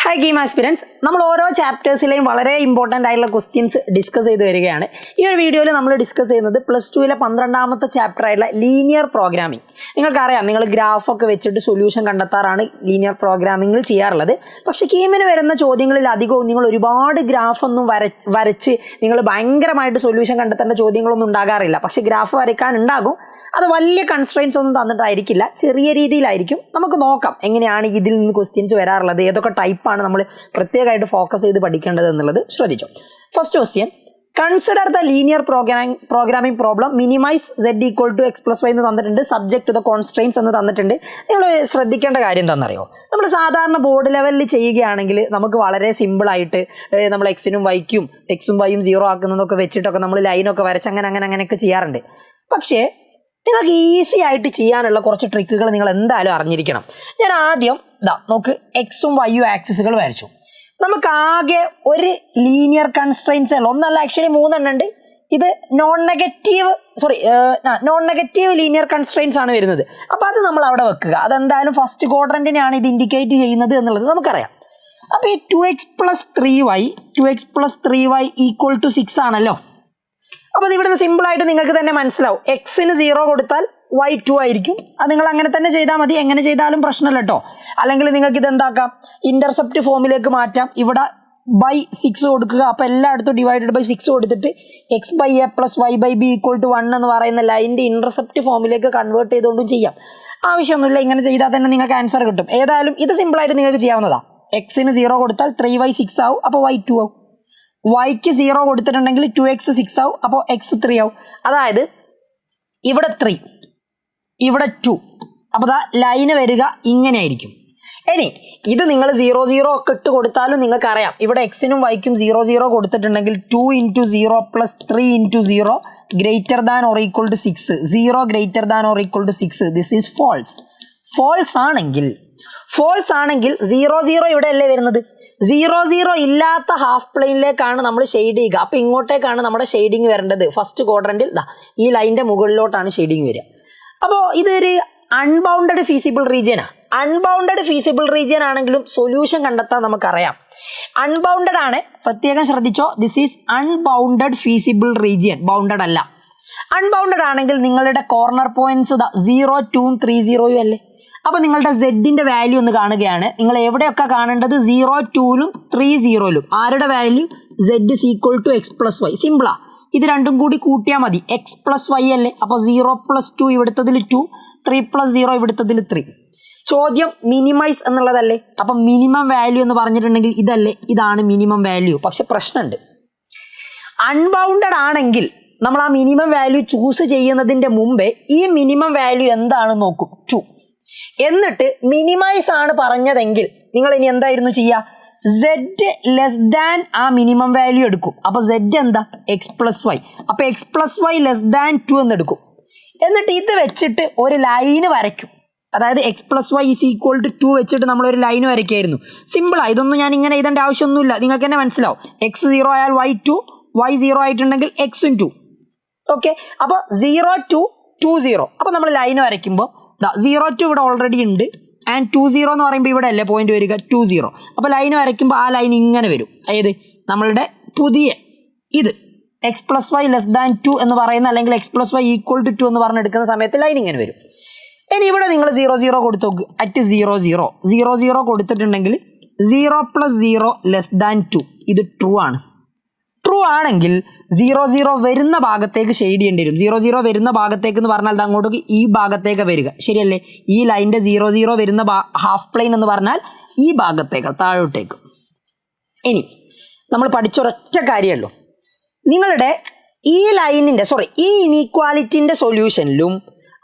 Hi Game Aspirants, we will chapters very important questions discuss in this video. We will discuss plus 2 chapter linear programming. You know, graph solution linear programming. But if you have a graph solution that's വലിയ constraints ഒന്നും തന്നിട്ടായിരിക്കില്ല ചെറിയ രീതിയിലായിരിക്കും നമുക്ക് നോക്കാം എങ്ങനെയാണ് ഇതിൽ നിന്ന് questions വരാറുള്ളത് ഏതൊക്കെ ടൈപ്പ് ആണ് നമ്മൾ പ്രത്യേകമായിട്ട് ഫോക്കസ് ചെയ്ത് പഠിക്കേണ്ടത് എന്നുള്ളത് ശ്രദ്ധിച്ചോ first question consider the linear programming problem minimize z equal to x plus y എന്ന് തന്നിട്ടുണ്ട് subject to the constraints എന്ന് തന്നിട്ടുണ്ട് നിങ്ങൾ ശ്രദ്ധിക്കേണ്ട കാര്യം എന്താണെന്നറിയോ നമ്മൾ സാധാരണ ബോർഡ് ലെവലിൽ ചെയ്യുകയാണെങ്കിൽ നമുക്ക് വളരെ സിമ്പിൾ ആയിട്ട് നമ്മൾ x നും y ക്കും x ഉം y ഉം 0 ആക്കുന്നതൊക്കെ വെച്ചിട്ടൊക്കെ നമ്മൾ ലൈൻ ഒക്കെ വരച്ച് അങ്ങനെയൊക്കെ ചെയ്യാറുണ്ട് പക്ഷേ നിങ്ങൾക്ക് ഈസി ആയിട്ട് ചെയ്യാനുള്ള കുറച്ച് ട്രിക്കുകൾ നിങ്ങൾ എന്തായാലും അറിഞ്ഞിരിക്കണം ഞാൻ ആദ്യം നോക്ക് x ഉം y ഉം ആക്സിസുകൾ വരച്ചു നമുക്ക് ആകെ ഒരു ലീനിയർ കൺസ്ട്രെയിൻസ് അല്ല ഒന്നല്ല ആക്ച്വലി മൂന്നെണ്ണം ഉണ്ട് ഇത് നോൺ നെഗറ്റീവ് ലീനിയർ കൺസ്ട്രെയിൻസ് ആണ് വരുന്നത് അപ്പോൾ അത് നമ്മൾ അവിടെ വെക്കുക അതെന്തായാലും ഫസ്റ്റ് ക്വാഡ്രന്റിനെയാണ് ഇത് ഇൻഡിക്കേറ്റ് ചെയ്യുന്നത് എന്നുള്ളത് നമുക്കറിയാം അപ്പോൾ ഈ 2x plus 3y equal to 6 ആണല്ലോ അപ്പോൾ ഇവിടെ സിമ്പിൾ ആയിട്ട് നിങ്ങൾക്ക് തന്നെ മനസ്സിലാവും x ന് 0 കൊടുത്താൽ y 2 ആയിരിക്കും അത് നിങ്ങൾ അങ്ങനെ തന്നെ ചെയ്താൽ മതി എങ്ങനെ ചെയ്താലും പ്രശ്നമില്ല ട്ടോ അല്ലെങ്കിൽ നിങ്ങൾക്ക് ഇത് എന്താക്കാം ഇന്റർസെപ്റ്റ് ഫോമിലേക്ക് മാറ്റാം ഇവിടെ by 6 കൊടുക്കുക അപ്പോൾ എല്ലായിടത്തും ഡിവൈഡഡ് ബൈ 6 കൊടുത്തിട്ട് x by a plus y by b equal to 1 എന്ന് പറയുന്ന ലൈനിന്റെ ഇന്റർസെപ്റ്റ് ഫോമിലേക്ക് കൺവേർട്ട് ചെയ്തുകൊണ്ടും ചെയ്യാം ആവശ്യമൊന്നുമില്ല ഇങ്ങനെ ചെയ്താൽ തന്നെ നിങ്ങൾക്ക് ആൻസർ കിട്ടും ഏതായാലും ഇത് സിമ്പിൾ ആയിട്ട് നിങ്ങൾക്ക് ചെയ്യാവുന്നതാണ് x ന് 0 കൊടുത്താൽ 3y 6 ആവും അപ്പോൾ y 2 ആവും y ക്ക് 0 കൊടുത്തിട്ടുണ്ടെങ്കിൽ 2x 6 ആവും അപ്പോൾ x 3 ആവും അതായത് ഇവിടെ 3 ഇവിടെ 2 അപ്പോൾ ദാ ലൈൻ വരിക ഇങ്ങനെ ആയിരിക്കും ഇനി ഇത് നിങ്ങൾ 0 0 ഒക്കെ ഇട്ട് കൊടുത്താലും നിങ്ങൾക്ക് അറിയാം ഇവിടെ x നും y ക്കും 0 0 കൊടുത്തിട്ടുണ്ടെങ്കിൽ 2 into 0 plus 3 into 0 greater than or equal to 6 0 greater than or equal to 6 this is false ആണെങ്കിൽ 0 0 ഇവിടെ അല്ലേ വരുന്നത് 0 0 ഇല്ലാത്ത ഹാഫ് പ്ലെയിനിലേക്കാണ് നമ്മൾ ഷെയ്ഡ് ചെയ്യുക അപ്പോൾ ഇങ്ങോട്ടേക്കാണ് നമ്മുടെ ഷെയ്ഡിങ് വരേണ്ടത് ഫസ്റ്റ് ക്വാഡ്രന്റിൽ ഈ ലൈനിന്റെ മുകളിലോട്ടാണ് ഷെയ്ഡിങ് വരിക അപ്പോൾ ഇതൊരു അൺബൗണ്ടഡ് ഫീസിബിൾ റീജിയനാണ് അൺബൗണ്ടഡ് ഫീസിബിൾ റീജിയൻ ആണെങ്കിലും സൊല്യൂഷൻ കണ്ടെത്താൻ നമുക്കറിയാം അൺബൗണ്ടഡ് ആണ് പ്രത്യേകം ശ്രദ്ധിച്ചോ this is unbounded feasible region bounded അല്ല അൺബൗണ്ടഡ് ആണെങ്കിൽ നിങ്ങളുടെ കോർണർ പോയിന്റ്സ് 0 2 3 0 അല്ലേ അപ്പോൾ നിങ്ങളുടെ z-ന്റെ വാല്യൂ ഒന്ന് കാണുകയാണ് നിങ്ങൾ എവിടെയൊക്കെ കാണേണ്ടത് 0 2ലും 3 0ലും ആരുടെ value z is equal to x plus y സിമ്പിളാ ഇത് രണ്ടും കൂടി കൂട്ടിയാൽ മതി x plus y അല്ലേ അപ്പോൾ 0 plus 2 ഇവിടുത്തതിൽ 2 3 plus 0 ഇവിടുത്തതിൽ 3 ചോദ്യം മിനിമൈസ് എന്നുള്ളതല്ലേ അപ്പം മിനിമം വാല്യൂ എന്ന് പറഞ്ഞിട്ടുണ്ടെങ്കിൽ ഇതല്ലേ ഇതാണ് മിനിമം വാല്യൂ പക്ഷെ പ്രശ്നമുണ്ട് അൺബൗണ്ടഡ് ആണെങ്കിൽ നമ്മൾ ആ മിനിമം വാല്യൂ ചൂസ് ചെയ്യുന്നതിന്റെ മുമ്പേ ഈ മിനിമം വാല്യൂ എന്താണെന്ന് നോക്കും 2 എന്നിട്ട് മിനിമൈസ് ആണ് പറഞ്ഞതെങ്കിൽ നിങ്ങൾ ഇനി എന്തായിരുന്നു ചെയ്യുക z ലെസ് ദാൻ ആ മിനിമം വാല്യൂ എടുക്കും അപ്പോൾ z എന്താ x പ്ലസ് വൈ അപ്പോൾ x plus y less than 2 എന്ന് എടുക്കും എന്നിട്ട് ഇത് വെച്ചിട്ട് ഒരു ലൈന് വരയ്ക്കും അതായത് x plus y is equal to 2 വെച്ചിട്ട് നമ്മൾ ഒരു ലൈൻ വരയ്ക്കായിരുന്നു സിമ്പിളാണ് ഇതൊന്നും ഞാൻ ഇങ്ങനെ എഴുതേണ്ട ആവശ്യമൊന്നുമില്ല നിങ്ങൾക്ക് തന്നെ മനസ്സിലാവും x 0 ആയാൽ y 2 y 0 ആയിട്ടുണ്ടെങ്കിൽ x 2 ഓക്കെ അപ്പോൾ 0 2 2 0 അപ്പോൾ നമ്മൾ ലൈൻ വരയ്ക്കുമ്പോൾ 0 2 ഇവിടെ ഓൾറെഡി ഉണ്ട് ആൻഡ് 2 0 എന്ന് പറയുമ്പോൾ ഇവിടെ അല്ലേ പോയിന്റ് വരിക 2 0 അപ്പോൾ ലൈൻ വരയ്ക്കുമ്പോൾ ആ ലൈൻ ഇങ്ങനെ വരും അതായത് നമ്മളുടെ പുതിയ ഇത് x plus y less than 2 എന്ന് പറയുന്ന അല്ലെങ്കിൽ x plus y equal to 2 എന്ന് പറഞ്ഞെടുക്കുന്ന സമയത്ത് ലൈൻ ഇങ്ങനെ വരും ഇനി ഇവിടെ നിങ്ങൾ 0 0 കൊടുത്ത് നോക്ക് അറ്റ് 0 0 കൊടുത്തിട്ടുണ്ടെങ്കിൽ 0 പ്ലസ് 0 ലെസ് ദാൻ 2 ഇത് ട്രൂ ആണ് ട്രൂ ആണെങ്കിൽ 0 0 വരുന്ന ഭാഗത്തേക്ക് ഷെയ്ഡ് ചെയ്യേണ്ടി വരും 0 0 വരുന്ന ഭാഗത്തേക്ക് എന്ന് പറഞ്ഞാൽ അങ്ങോട്ടേക്ക് ഈ ഭാഗത്തേക്ക് വരിക ശരിയല്ലേ ഈ ലൈനിന്റെ 0 0 വരുന്ന ഹാഫ് പ്ലെയിൻ എന്ന് പറഞ്ഞാൽ ഈ ഭാഗത്തേക്ക് താഴോട്ടേക്ക് ഇനി നമ്മൾ പഠിച്ചൊരൊറ്റ കാര്യമല്ലോ നിങ്ങളുടെ ഈ ലൈനിന്റെ ഈ ഇനീക്വാലിറ്റിന്റെ സൊല്യൂഷനിലും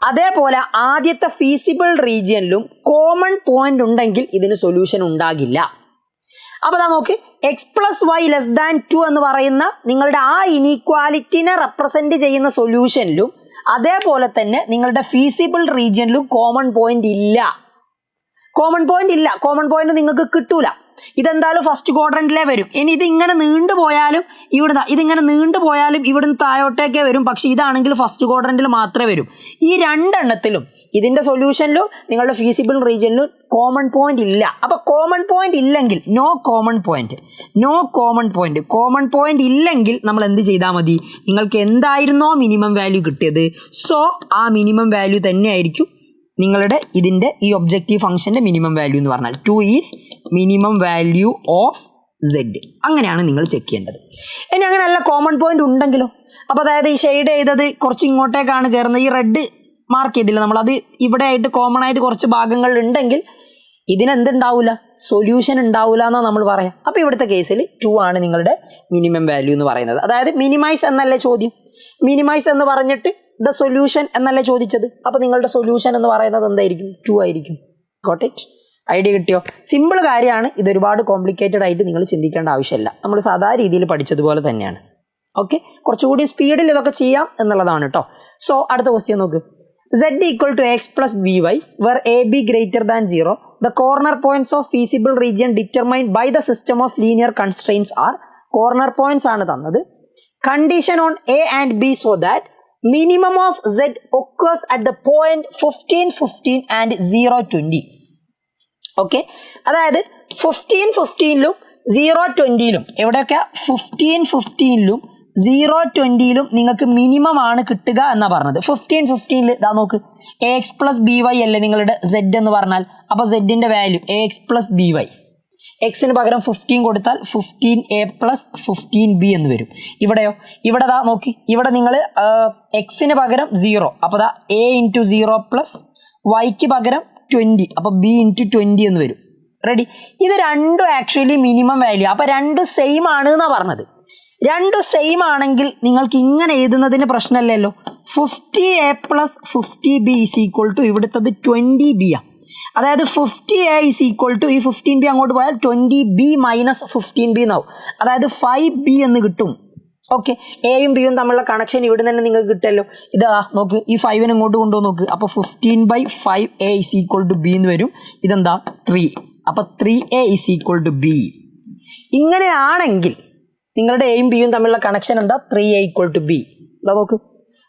അതേപോലെ ആദ്യത്തെ ഫീസിബിൾ റീജിയനിലും കോമൺ പോയിന്റ് ഉണ്ടെങ്കിൽ ഇതിന് സൊല്യൂഷൻ ഉണ്ടാകില്ല അപ്പോൾ നോക്ക് x plus y less than 2 എന്ന് പറയുന്ന നിങ്ങളുടെ ആ ഇനീക്വാലിറ്റിനെ റെപ്രസെന്റ് ചെയ്യുന്ന സൊല്യൂഷനിലും അതേപോലെ തന്നെ നിങ്ങളുടെ ഫീസിബിൾ റീജിയനിലും കോമൺ പോയിന്റ് ഇല്ല കോമൺ പോയിന്റ് നിങ്ങൾക്ക് കിട്ടൂല ഇതെന്തായാലും ഫസ്റ്റ് ക്വാഡ്രന്റിലേ വരും ഇനി ഇതിങ്ങനെ നീണ്ടുപോയാലും ഇവിടുന്ന് താഴോട്ടേക്കേ വരും പക്ഷെ ഇതാണെങ്കിൽ ഫസ്റ്റ് ക്വാഡ്രന്റിൽ മാത്രമേ വരും ഈ രണ്ടെണ്ണത്തിലും ഇതിൻ്റെ സൊല്യൂഷനിലും നിങ്ങളുടെ ഫീസിബിൾ റീജിയനിലും കോമൺ പോയിന്റ് ഇല്ല. അപ്പോൾ കോമൺ പോയിന്റ് ഇല്ലെങ്കിൽ കോമൺ പോയിന്റ് ഇല്ലെങ്കിൽ നമ്മൾ എന്ത് ചെയ്താൽ മതി? നിങ്ങൾക്ക് എന്തായിരുന്നോ മിനിമം വാല്യൂ കിട്ടിയത്, സോ ആ മിനിമം വാല്യൂ തന്നെയായിരിക്കും നിങ്ങളുടെ ഇതിൻ്റെ ഈ ഒബ്ജക്റ്റീവ് ഫംഗ്ഷൻ്റെ മിനിമം വാല്യൂ എന്ന് പറഞ്ഞാൽ 2 is minimum value of Z. അങ്ങനെയാണ് നിങ്ങൾ ചെക്ക് ചെയ്യേണ്ടത്. ഇനി അങ്ങനെ നല്ല കോമൺ പോയിന്റ് ഉണ്ടെങ്കിലോ, അപ്പോൾ അതായത് ഈ ഷെയ്ഡ് ചെയ്തത് കുറച്ച് ഇങ്ങോട്ടേക്കാണ് കയറുന്നത്, ഈ റെഡ് മാർക്ക് ചെയ്തില്ല നമ്മളത് ഇവിടെ ആയിട്ട് കോമൺ ആയിട്ട് കുറച്ച് ഭാഗങ്ങൾ ഉണ്ടെങ്കിൽ ഇതിനെന്തുണ്ടാവില്ല, സൊല്യൂഷൻ ഉണ്ടാവില്ല എന്നാണ് നമ്മൾ പറയാം. അപ്പോൾ ഇവിടുത്തെ കേസിൽ 2 ആണ് നിങ്ങളുടെ മിനിമം വാല്യൂ എന്ന് പറയുന്നത്. അതായത് മിനിമൈസ് എന്നല്ലേ ചോദ്യം, മിനിമൈസ് എന്ന് പറഞ്ഞിട്ട് ദ സൊല്യൂഷൻ എന്നല്ലേ ചോദിച്ചത്. അപ്പോൾ നിങ്ങളുടെ സൊല്യൂഷൻ എന്ന് പറയുന്നത് എന്തായിരിക്കും? 2 ആയിരിക്കും. Got it? ഐഡിയ കിട്ടിയോ? സിമ്പിൾ കാര്യമാണ്, ഇത് ഒരുപാട് കോംപ്ലിക്കേറ്റഡ് ആയിട്ട് നിങ്ങൾ ചിന്തിക്കേണ്ട ആവശ്യമില്ല, നമ്മൾ സാധാരണ രീതിയിൽ പഠിച്ചതുപോലെ തന്നെയാണ്. ഓക്കെ, കുറച്ചുകൂടി സ്പീഡിൽ ഇതൊക്കെ ചെയ്യാം എന്നുള്ളതാണ് കേട്ടോ. സോ അടുത്ത ക്വസ്റ്റ്യൻ നോക്ക്. Z equal to x plus by where AB greater than 0, the corner points of feasible region determined by the system of linear constraints are, corner points ആണ് തന്നത്, condition on A and B so that minimum of Z occurs at the point 15, 15 and 0, 20. Okay, അതായത് 15, 15ലും 0, 20ലും എവിടെയൊക്കെ 15, 15ലും 0, 20ലും നിങ്ങൾക്ക് minimum ആണ് കിട്ടുക എന്നാണ് പറഞ്ഞത്. 15, 15ൽ ഇതാ നോക്ക്, AX plus BY അല്ലേ നിങ്ങളുടെ Z എന്ന് പറഞ്ഞാൽ. അപ്പോൾ സെഡിൻ്റെ വാല്യൂ AX plus BY, എക്സിന് പകരം 15 കൊടുത്താൽ 15A plus 15B എന്ന് വരും. ഇവിടെയോ, ഇവിടെ ദാ നോക്കി, ഇവിടെ നിങ്ങൾ എക്സിന് പകരം 0, അപ്പോൾ ദാ A into 0 plus Yക്ക് പകരം 20, അപ്പോൾ B into 20 എന്ന് വരും. റെഡി? ഇത് രണ്ടും ആക്ച്വലി മിനിമം വാല്യൂ, അപ്പോൾ രണ്ടും സെയിം ആണ് എന്നാണ് പറഞ്ഞത്. രണ്ടും സെയിം ആണെങ്കിൽ നിങ്ങൾക്ക് ഇങ്ങനെ എഴുതുന്നതിന് പ്രശ്നമല്ലല്ലോ. 50A plus 50B is equal to ഇവിടുത്തത് 20B ആണ്. അതായത് 50A ഈസ് ഈക്വൽ ടു ഈ 15B അങ്ങോട്ട് പോയാൽ 20B മൈനസ് 15B എന്നാവും. അതായത് 5B എന്ന് കിട്ടും. ഓക്കെ, എയും ബിയും തമ്മിലുള്ള കണക്ഷൻ ഇവിടെ തന്നെ നിങ്ങൾക്ക് കിട്ടുമല്ലോ. ഇതാ നോക്ക്, ഈ 5നെ ഇങ്ങോട്ട് കൊണ്ടുപോകും നോക്ക്, അപ്പോൾ 15/5A is equal to B എന്ന് വരും. ഇതെന്താ 3, അപ്പോൾ 3A is equal to B. ഇങ്ങനെയാണെങ്കിൽ നിങ്ങളുടെ എയും ബിയും തമ്മിലുള്ള കണക്ഷൻ എന്താ? 3A equal to B. ഇതാ നോക്ക്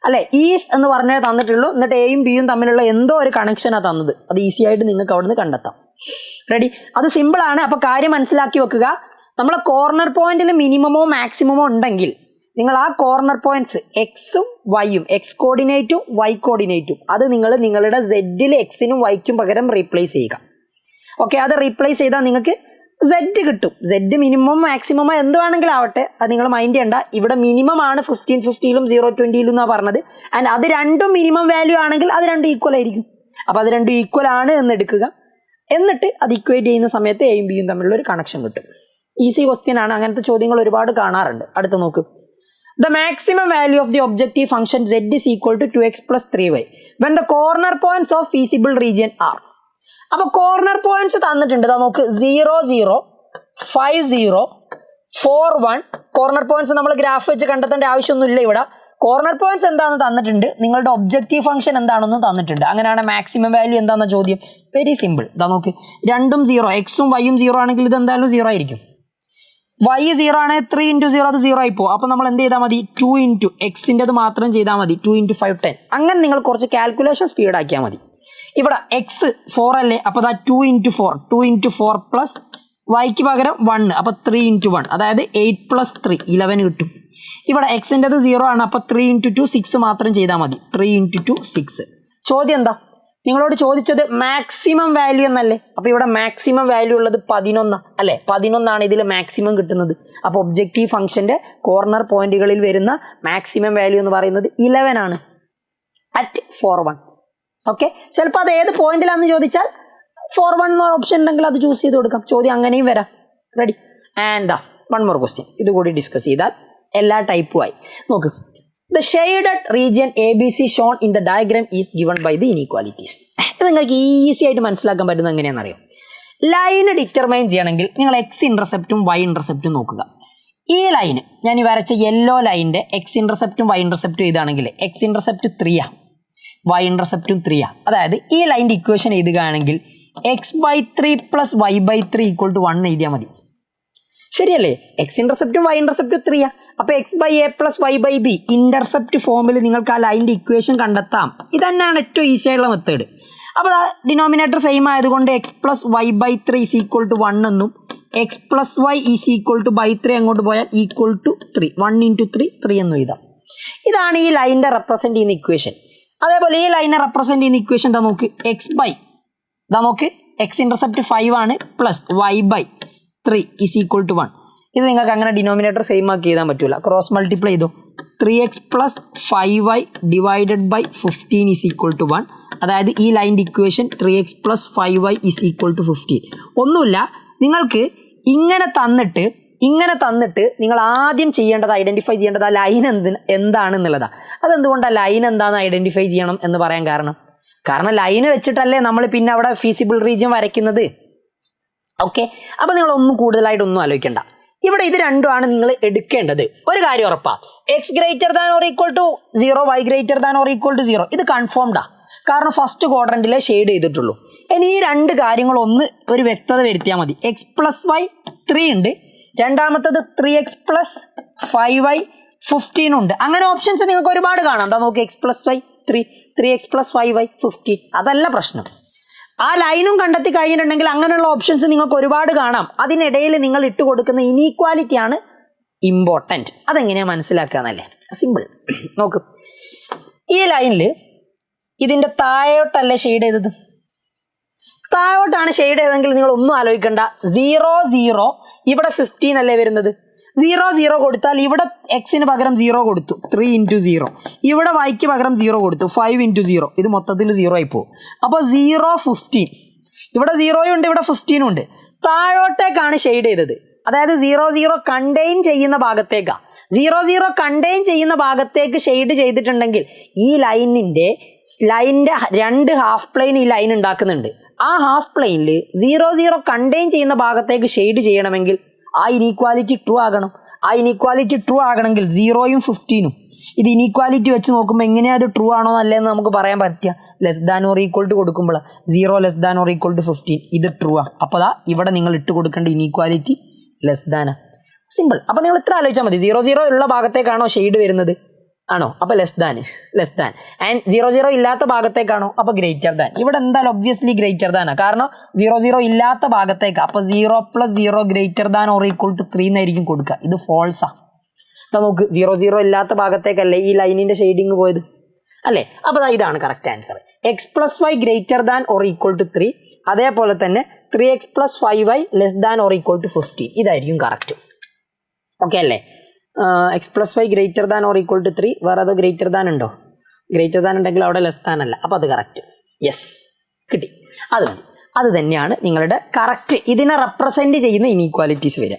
അല്ലേ, ഈസ് എന്ന് പറഞ്ഞേ തന്നിട്ടുള്ളൂ, എന്നിട്ട് എയും ബിയും തമ്മിലുള്ള എന്തോ ഒരു കണക്ഷനാണ് തന്നത്. അത് ഈസി ആയിട്ട് നിങ്ങൾക്ക് അവിടെ നിന്ന് കണ്ടെത്താം. റെഡി? അത് സിമ്പിളാണ്. അപ്പോൾ കാര്യം മനസ്സിലാക്കി വെക്കുക. നമ്മളെ കോർണർ പോയിന്റിൽ മിനിമമോ മാക്സിമമോ ഉണ്ടെങ്കിൽ നിങ്ങൾ ആ കോർണർ പോയിന്റ്സ് എക്സും വൈയും, എക്സ് കോർഡിനേറ്റും വൈ കോർഡിനേറ്റും, അത് നിങ്ങൾ നിങ്ങളുടെ സെഡിൽ എക്സിനും വൈക്കും പകരം റീപ്ലേസ് ചെയ്യുക. ഓക്കെ, അത് റീപ്ലേസ് ചെയ്താൽ നിങ്ങൾക്ക് സെഡ് കിട്ടും. സെഡ് മിനിമം മാക്സിമമോ എന്ത് വേണമെങ്കിലും ആവട്ടെ, അത് നിങ്ങൾ മൈൻഡ് ചെയ്യണ്ട. ഇവിടെ മിനിമം ആണ് 15, 50ലും 0, 20ലും എന്നാണ് പറഞ്ഞത്. ആൻഡ് അത് രണ്ടും മിനിമം വാല്യൂ ആണെങ്കിൽ അത് രണ്ടും ഈക്വൽ ആയിരിക്കും. അപ്പോൾ അത് രണ്ടും ഈക്വൽ ആണ് എന്ന് എടുക്കുക. എന്നിട്ട് അത് ഇക്വേറ്റ് ചെയ്യുന്ന സമയത്ത് എയും ബിയും തമ്മിലുള്ള ഒരു കണക്ഷൻ കിട്ടും. ഈസി ക്വസ്റ്റ്യൻ ആണ്, അങ്ങനത്തെ ചോദ്യങ്ങൾ ഒരുപാട് കാണാറുണ്ട്. അടുത്ത് നോക്ക്. The maximum value of the objective function Z is equal to 2x plus 3y when the corner points of feasible region are. അപ്പോൾ കോർണർ പോയിന്റ്സ് തന്നിട്ടുണ്ട്. ഇതാ നോക്ക്, 0, 0, 5, 0, 4, 1. കോർണർ പോയിന്റ്സ് നമ്മൾ ഗ്രാഫ് വെച്ച് കണ്ടെത്തേണ്ട ആവശ്യമൊന്നുമില്ല. ഇവിടെ കോർണർ പോയിന്റ്സ് എന്താണെന്ന് തന്നിട്ടുണ്ട്, നിങ്ങളുടെ ഒബ്ജക്റ്റീവ് ഫംഗ്ഷൻ എന്താണെന്ന് തന്നിട്ടുണ്ട്. അങ്ങനെയാണ് മാക്സിമം വാല്യൂ എന്താണെന്ന ചോദ്യം. Very simple. ഇതാ നോക്ക്, രണ്ടും 0, എക്സും വൈയും 0 ആണെങ്കിൽ ഇത് എന്തായാലും 0 ആയിരിക്കും. y 0 ആണെങ്കിൽ 3 into 0 അത് 0 ആയി പോകും. അപ്പോൾ നമ്മൾ എന്ത് ചെയ്താൽ മതി? 2 into എക്സിൻ്റെത് മാത്രം ചെയ്താൽ മതി. 2 into 5, 10. അങ്ങനെ നിങ്ങൾ കുറച്ച് കാൽക്കുലേഷൻ സ്പീഡ് ആക്കിയാൽ മതി. ഇവിടെ എക്സ് 4 അല്ലേ, അപ്പോൾ അതാ 2 into 4, 2 into 4 പ്ലസ് വൈക്ക് പകരം 1, അപ്പോൾ 3 into 1, അതായത് 8 plus 3, 11 കിട്ടും. ഇവിടെ എക്സിൻ്റെത് 0 ആണ്, അപ്പോൾ 3 into 2, 6 മാത്രം ചെയ്താൽ മതി. 3 into 2, 6. ചോദ്യം എന്താ? നിങ്ങളോട് ചോദിച്ചത് മാക്സിമം വാല്യൂ എന്നല്ലേ. അപ്പോൾ ഇവിടെ മാക്സിമം വാല്യൂ ഉള്ളത് 11 അല്ലേ, 11 ഇതിൽ മാക്സിമം കിട്ടുന്നത്. അപ്പോൾ ഒബ്ജക്റ്റീവ് ഫംഗ്ഷൻ്റെ കോർണർ പോയിന്റുകളിൽ വരുന്ന മാക്സിമം വാല്യൂ എന്ന് പറയുന്നത് 11 ആണ് അറ്റ് 4, 1. ഓക്കെ, ചിലപ്പോൾ അത് ഏത് പോയിന്റിലാണെന്ന് ചോദിച്ചാൽ 4, 1 എന്ന ഓപ്ഷൻ ഉണ്ടെങ്കിൽ അത് ചൂസ് ചെയ്ത് കൊടുക്കാം. ചോദ്യം അങ്ങനെയും വരാം. Ready? And one more question, ഇതുകൂടി ഡിസ്കസ് ചെയ്താൽ എല്ലാ ടൈപ്പും ആയി. നോക്ക്, the shaded region ABC shown in the diagram is given by the inequalities. ഇത് നിങ്ങൾക്ക് ഈസി ആയിട്ട് മനസ്സിലാക്കാൻ പറ്റുന്നത് എങ്ങനെയാണെന്നറിയാം. ലൈന് ഡിറ്റർമൈൻ ചെയ്യണമെങ്കിൽ നിങ്ങൾ എക്സ് ഇൻ്റർസെപ്റ്റും വൈ ഇൻ്റർസെപ്റ്റും നോക്കുക. ഈ ലൈന് ഞാൻ ഈ വരച്ച യെല്ലോ ലൈനിൻ്റെ എക്സ് ഇൻ്റർസെപ്റ്റും വൈ ഇൻ്റർസെപ്റ്റും എഴുതുകയാണെങ്കിൽ എക്സ് ഇൻ്റർസെപ്റ്റ് 3 വൈ ഇൻ്റർസെപ്റ്റും 3 അതായത് ഈ ലൈൻ്റെ ഇക്വേഷൻ എഴുതുകയാണെങ്കിൽ x/3 plus y/3 = 1 എഴുതിയാൽ മതി. ശരിയല്ലേ? എക്സ് ഇൻ്റർസെപ്റ്റും വൈ ഇൻ്റർസെപ്റ്റും 3 അപ്പോൾ x by a plus y by b intercept ഫോമിൽ നിങ്ങൾക്ക് ആ ലൈനിൻ്റെ ഇക്വേഷൻ കണ്ടെത്താം. ഇതന്നെയാണ് ഏറ്റവും ഈസി ആയിട്ടുള്ള മെത്തേഡ്. അപ്പോൾ ഡിനോമിനേറ്റർ സെയിം ആയതുകൊണ്ട് x plus y by 3 is equal to 1 എന്നും x plus y is equal to by 3 അങ്ങോട്ട് പോയാൽ ഈക്വൽ ടു 3, 1 ഇൻറ്റു 3 എന്നും എഴുതാം. ഇതാണ് ഈ ലൈനിൻ്റെ റെപ്രസെൻറ്റ് ചെയ്യുന്ന ഇക്വേഷൻ. അതേപോലെ ഈ ലൈനെ റെപ്രസെൻറ്റ് ചെയ്യുന്ന ഇക്വേഷൻ എന്താ നോക്ക്, എക്സ് ബൈ ഇതാ നോക്ക്, എക്സ് ഇൻ്റർസെപ്റ്റ് 5 ആണ് plus y by 3 is equal to 1. ഇത് നിങ്ങൾക്ക് അങ്ങനെ ഡിനോമിനേറ്റർ സെയിം ആക്കി എഴുതാൻ പറ്റില്ല. ക്രോസ് മൾട്ടിപ്ലൈ ചെയ്തു, 3x plus 5y divided by 15 is equal to 1. അതായത് ഈ ലൈൻ്റെ equation 3x plus 5y is equal to 15. ഒന്നുമില്ല, നിങ്ങൾക്ക് ഇങ്ങനെ തന്നിട്ട് നിങ്ങൾ ആദ്യം ചെയ്യേണ്ടത് ഐഡൻറ്റിഫൈ ചെയ്യേണ്ടത് ആ ലൈൻ എന്താണെന്നുള്ളതാണ്. അതെന്തുകൊണ്ടാണ് ലൈൻ എന്താണെന്ന് ഐഡൻറ്റിഫൈ ചെയ്യണം എന്ന് പറയാൻ കാരണം ലൈന് വെച്ചിട്ടല്ലേ നമ്മൾ പിന്നെ അവിടെ ഫീസിബിൾ റീജിയൻ വരയ്ക്കുന്നത്. ഓക്കെ, അപ്പോൾ നിങ്ങളൊന്നും കൂടുതലായിട്ടൊന്നും ആലോചിക്കേണ്ട. ഇവിടെ ഇത് രണ്ടുമാണ് നിങ്ങൾ എടുക്കേണ്ടത്. ഒരു കാര്യം ഉറപ്പാണ്, x greater than or equal to 0, y greater than or equal to 0. ഇത് കൺഫേംഡാ, കാരണം ഫസ്റ്റ് ക്വാഡ്രൻറ്റിലെ ഷെയ്ഡ് ചെയ്തിട്ടുള്ളൂ. ഇനി ഈ രണ്ട് കാര്യങ്ങളൊന്ന് ഒരു വ്യക്തത വരുത്തിയാൽ മതി. എക്സ് പ്ലസ് വൈ 3 ഉണ്ട്, രണ്ടാമത്തത് 3x പ്ലസ് 5y 15 ഉണ്ട്. അങ്ങനെ ഓപ്ഷൻസ് നിങ്ങൾക്ക് ഒരുപാട് കാണാം. എന്താ നോക്കി, X plus Y 3, 3x plus 5y 15. അതല്ല പ്രശ്നം. ആ ലൈനും കണ്ടെത്തി കഴിഞ്ഞിട്ടുണ്ടെങ്കിൽ അങ്ങനെയുള്ള ഓപ്ഷൻസ് നിങ്ങൾക്ക് ഒരുപാട് കാണാം. അതിനിടയിൽ നിങ്ങൾ ഇട്ട് കൊടുക്കുന്ന ഇനീക്വാലിറ്റിയാണ് ഇമ്പോർട്ടൻറ്റ്. അതെങ്ങനെയാണ് മനസ്സിലാക്കുക എന്നല്ലേ, സിമ്പിൾ. നോക്ക്, ഈ ലൈനിൽ ഇതിൻ്റെ താഴോട്ടല്ലേ ഷെയ്ഡ് ചെയ്തത്, താഴോട്ടാണ് ഷെയ്ഡ് ചെയ്തെങ്കിൽ നിങ്ങൾ ഒന്നും ആലോചിക്കണ്ട. 0, 0 ഇവിടെ 15 അല്ലേ വരുന്നത്. 0, 0 കൊടുത്താൽ ഇവിടെ എക്സിന് പകരം 0 കൊടുത്തു, 3 ഇൻറ്റു 0. ഇവിടെ വൈക്ക് പകരം 0 കൊടുത്തു, 5 ഇൻറ്റു 0. ഇത് മൊത്തത്തിൽ 0 ആയി പോകും. അപ്പോൾ 0, 15. ഇവിടെ 0 ഉണ്ട്, ഇവിടെ 15 ഉണ്ട്. താഴോട്ടേക്കാണ് ഷെയ്ഡ് ചെയ്തത്. അതായത് 0, 0 കണ്ടെയ്ൻ ചെയ്യുന്ന ഭാഗത്തേക്കാണ്. 0, 0 കണ്ടെയ്ൻ ചെയ്യുന്ന ഭാഗത്തേക്ക് ഷെയ്ഡ് ചെയ്തിട്ടുണ്ടെങ്കിൽ ഈ ലൈനിൻ്റെ 2 ഹാഫ് പ്ലെയിൻ ഈ ലൈൻ ഉണ്ടാക്കുന്നുണ്ട്. ആ ഹാഫ് പ്ലെയിനിൽ 0, 0 കണ്ടെയ്ൻ ചെയ്യുന്ന ഭാഗത്തേക്ക് ഷെയ്ഡ് ചെയ്യണമെങ്കിൽ ആ ഇനീക്വാലിറ്റി ട്രൂ ആകണം. ആ ഇനീക്വാലിറ്റി ട്രൂ ആകണമെങ്കിൽ 0യും 15ഉം ഇത് ഇനീക്വാലിറ്റി വെച്ച് നോക്കുമ്പോൾ എങ്ങനെയാണ് അത് ട്രൂ ആണോ അല്ലേന്ന് നമുക്ക് പറയാൻ പറ്റുക. Less than or equal to കൊടുക്കുമ്പോൾ 0 less than or equal to 15 ഇത് ട്രൂ ആണ്. അപ്പോൾ അതാ ഇവിടെ നിങ്ങൾ ഇട്ട് കൊടുക്കേണ്ട ഇനീക്വാലിറ്റി ലെസ് ദാൻ. സിമ്പിൾ. അപ്പോൾ നിങ്ങൾ ഇത്ര ആലോചിച്ചാൽ മതി. 0, 0 ഉള്ള ഭാഗത്തേക്കാണോ ഷെയ്ഡ് വരുന്നത്, ആണോ, അപ്പോൾ ലെസ് ദാൻ. ആൻഡ് 0, 0 ഇല്ലാത്ത ഭാഗത്തേക്കാണോ, അപ്പോൾ ഗ്രേറ്റർ ദാൻ. ഇവിടെ എന്തായാലും ഒബ്വിയസ്ലി ഗ്രേറ്റർ ദാൻ ആണ്, കാരണം 0, 0 ഇല്ലാത്ത ഭാഗത്തേക്ക്. അപ്പോൾ 0 plus 0 greater than or equal to 3 എന്നായിരിക്കും കൊടുക്കുക. ഇത് ഫോൾസാ. നോക്ക്, 0, 0 ഇല്ലാത്ത ഭാഗത്തേക്കല്ലേ ഈ ലൈനിൻ്റെ ഷെയ്ഡിങ് പോയത് അല്ലേ. അപ്പോൾ ഇതാണ് correct answer. X plus y greater than or equal to 3, അതേപോലെ തന്നെ 3x plus 5y less than or equal to 15. ഇതായിരിക്കും കറക്റ്റ്. ഓക്കെ അല്ലേ. X plus y greater than or equal to 3, വേറെ അതോ ഗ്രേറ്റർ ദാൻ ഉണ്ടോ? ഗ്രേറ്റർ ദാൻ ഉണ്ടെങ്കിൽ അവിടെ less than അല്ല. അപ്പോൾ അത് കറക്റ്റ്. യെസ്, കിട്ടി. അത് മതി. അത് തന്നെയാണ് നിങ്ങളുടെ കറക്റ്റ് ഇതിനെ റെപ്രസെൻറ്റ് ചെയ്യുന്ന ഇനീക്വാലിറ്റീസ് വരിക.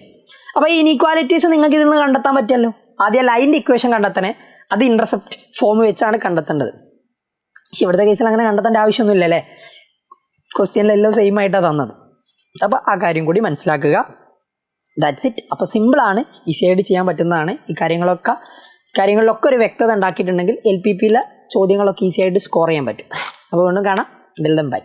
അപ്പോൾ ഈ ഇനീക്വാലിറ്റീസ് നിങ്ങൾക്ക് ഇതിൽ നിന്ന് കണ്ടെത്താൻ പറ്റുമല്ലോ. ആദ്യം ലൈനിൻ്റെ ഇക്വേഷൻ കണ്ടെത്തണേ, അത് ഇൻ്റർസെപ്റ്റ് ഫോം വെച്ചാണ് കണ്ടെത്തേണ്ടത്. പക്ഷെ ഇവിടുത്തെ കേസിൽ അങ്ങനെ കണ്ടെത്തേണ്ട ആവശ്യമൊന്നുമില്ല അല്ലേ, ക്വസ്റ്റ്യനിലെല്ലാം സെയിം ആയിട്ടാണ് തന്നത്. അപ്പോൾ ആ കാര്യം കൂടി മനസ്സിലാക്കുക. That's it. അപ്പോൾ സിമ്പിളാണ്, ഈസി ആയിട്ട് ചെയ്യാൻ പറ്റുന്നതാണ്. ഈ കാര്യങ്ങളിലൊക്കെ ഒരു വ്യക്തത ഉണ്ടാക്കിയിട്ടുണ്ടെങ്കിൽ LPPയിലെ ചോദ്യങ്ങളൊക്കെ ഈസി ആയിട്ട് സ്കോർ ചെയ്യാൻ പറ്റും. അപ്പോൾ വീണ്ടും കാണാം. ബൈ.